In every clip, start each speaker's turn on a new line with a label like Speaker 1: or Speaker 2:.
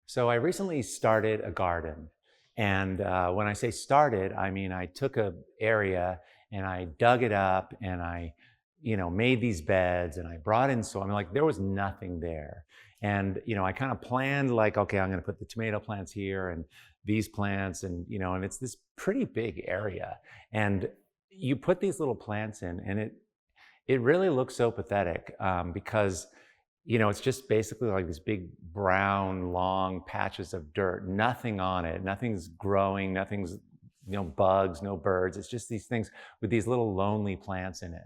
Speaker 1: So I recently started a garden. And when I say started, I mean I took a area and I dug it up and I made these beds and I brought in soil. I mean, like there was nothing there. And I kind of planned like, okay, I'm going to put the tomato plants here and these plants and it's this pretty big area. And you put these little plants in and it really looks so pathetic because it's just basically like this big brown, long patches of dirt, nothing on it, nothing's growing, nothing's, bugs, no birds. It's just these things with these little lonely plants in it.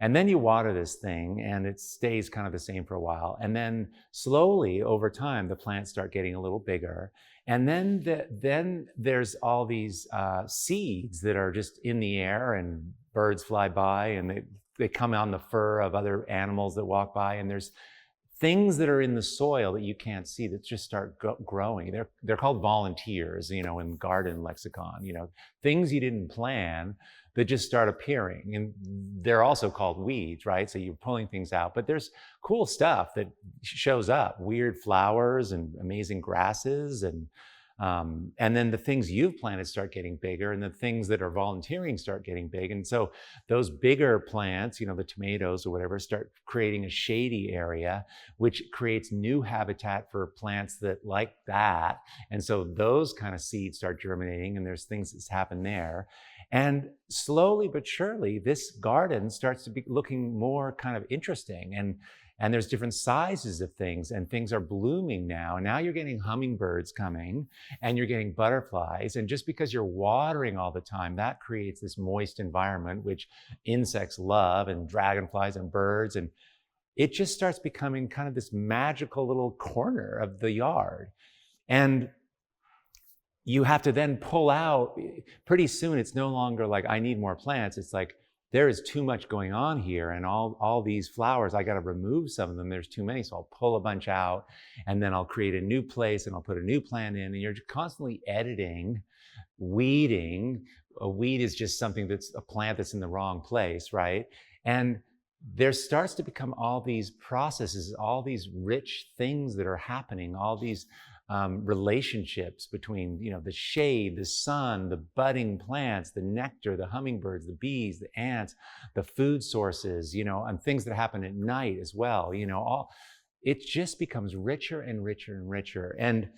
Speaker 1: And then you water this thing and it stays kind of the same for a while. And then slowly over time, the plants start getting a little bigger. And then there's all these seeds that are just in the air and birds fly by and they come on the fur of other animals that walk by. And there's things that are in the soil that you can't see that just start growing. They're called volunteers, in garden lexicon, things you didn't plan that just start appearing. And they're also called weeds, right? So you're pulling things out, but there's cool stuff that shows up, weird flowers and amazing grasses and then the things you've planted start getting bigger and the things that are volunteering start getting big. And so those bigger plants, the tomatoes or whatever, start creating a shady area, which creates new habitat for plants that like that. And so those kind of seeds start germinating and there's things that's happened there. And slowly but surely, this garden starts to be looking more kind of interesting. And there's different sizes of things and things are blooming now. And now you're getting hummingbirds coming and you're getting butterflies. And just because you're watering all the time, that creates this moist environment, which insects love and dragonflies and birds. And it just starts becoming kind of this magical little corner of the yard. And you have to then pull out, pretty soon it's no longer like, I need more plants. It's like, there is too much going on here and all these flowers, I got to remove some of them. There's too many. So I'll pull a bunch out and then I'll create a new place and I'll put a new plant in and you're constantly editing, weeding. A weed is just something that's a plant that's in the wrong place, right? And there starts to become all these processes, all these rich things that are happening, all these relationships between the shade, the sun, the budding plants, the nectar, the hummingbirds, the bees, the ants, the food sources, and things that happen at night as well. It just becomes richer and richer and richer. And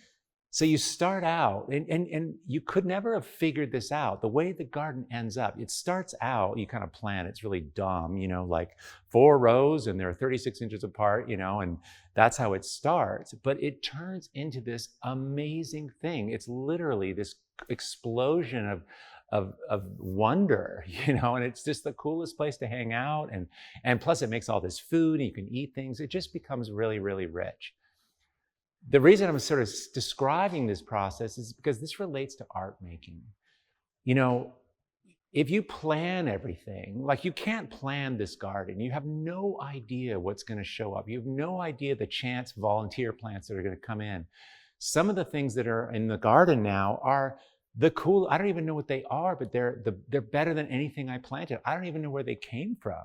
Speaker 1: so you start out, and you could never have figured this out. The way the garden ends up, it starts out, you kind of plan, it's really dumb, like 4 rows and they're 36 inches apart, and that's how it starts. But it turns into this amazing thing. It's literally this explosion of wonder, and it's just the coolest place to hang out. And plus it makes all this food and you can eat things. It just becomes really, really rich. The reason I'm sort of describing this process is because this relates to art making. If you plan everything, like you can't plan this garden, you have no idea what's going to show up. You have no idea the chance volunteer plants that are going to come in. Some of the things that are in the garden now are the cool, I don't even know what they are, but they're better than anything I planted. I don't even know where they came from.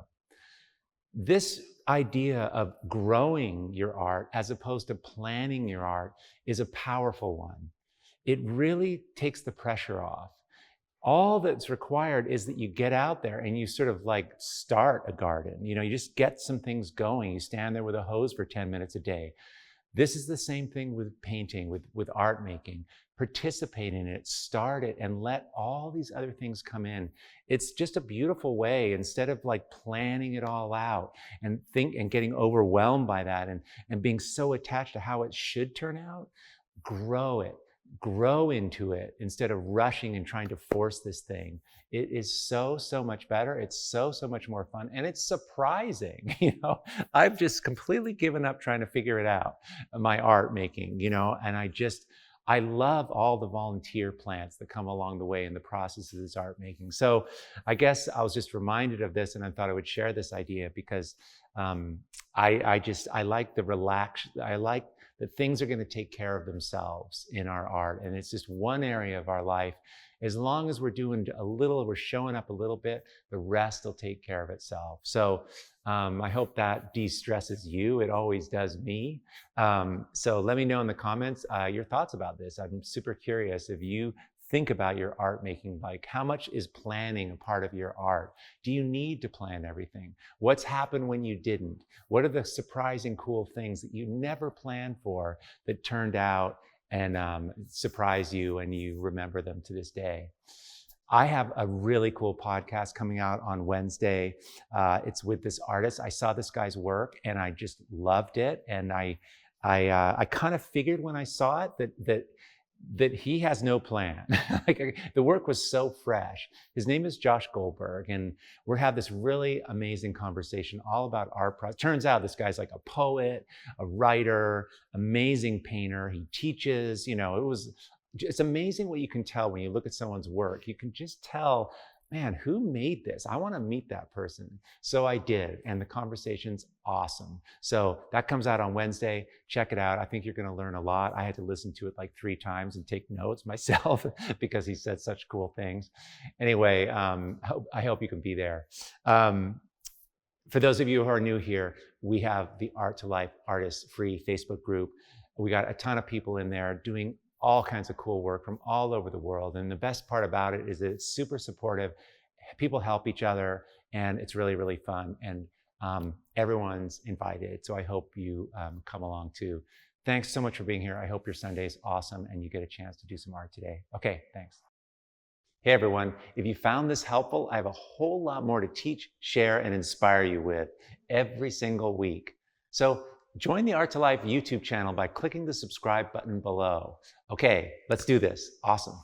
Speaker 1: This idea of growing your art as opposed to planning your art is a powerful one. It really takes the pressure off. All that's required is that you get out there and you sort of like start a garden. You just get some things going. You stand there with a hose for 10 minutes a day. This is the same thing with painting, with art making. Participate in it, start it, and let all these other things come in. It's just a beautiful way, instead of like planning it all out and getting overwhelmed by that and being so attached to how it should turn out, grow it, grow into it instead of rushing and trying to force this thing. It is so much better. It's so much more fun. And it's surprising, I've just completely given up trying to figure it out, my art making, and I love all the volunteer plants that come along the way in the process of this art making. So I guess I was just reminded of this and I thought I would share this idea because I like that things are going to take care of themselves in our art. And it's just one area of our life. As long as we're doing a little, we're showing up a little bit, the rest will take care of itself. So I hope that de-stresses you. It always does me. So let me know in the comments your thoughts about this. I'm super curious if you think about your art making. Like, how much is planning a part of your art? Do you need to plan everything? What's happened when you didn't? What are the surprising cool things that you never planned for that turned out and surprise you and you remember them to this day? I have a really cool podcast coming out on Wednesday. It's with this artist. I saw this guy's work and I just loved it. And I kind of figured when I saw it that he has no plan. Like, the work was so fresh. His name is Josh Goldberg, and we have this really amazing conversation all about art. Turns out this guy's like a poet, a writer, amazing painter. He teaches, it's amazing what you can tell when you look at someone's work. You can just tell, man, who made this? I want to meet that person. So I did, and the conversation's awesome. So that comes out on Wednesday. Check it out. I think you're going to learn a lot. I had to listen to it like 3 times and take notes myself because he said such cool things. Anyway, I hope you can be there. For those of you who are new here, we have the Art2Life Artists free Facebook group. We got a ton of people in there doing all kinds of cool work from all over the world. And the best part about it is that it's super supportive. People help each other, and it's really, really fun. And everyone's invited. So I hope you come along too. Thanks so much for being here. I hope your Sunday is awesome and you get a chance to do some art today. Okay, thanks. Hey everyone, if you found this helpful, I have a whole lot more to teach, share, and inspire you with every single week. So join the Art2Life YouTube channel by clicking the subscribe button below. Okay, let's do this. Awesome.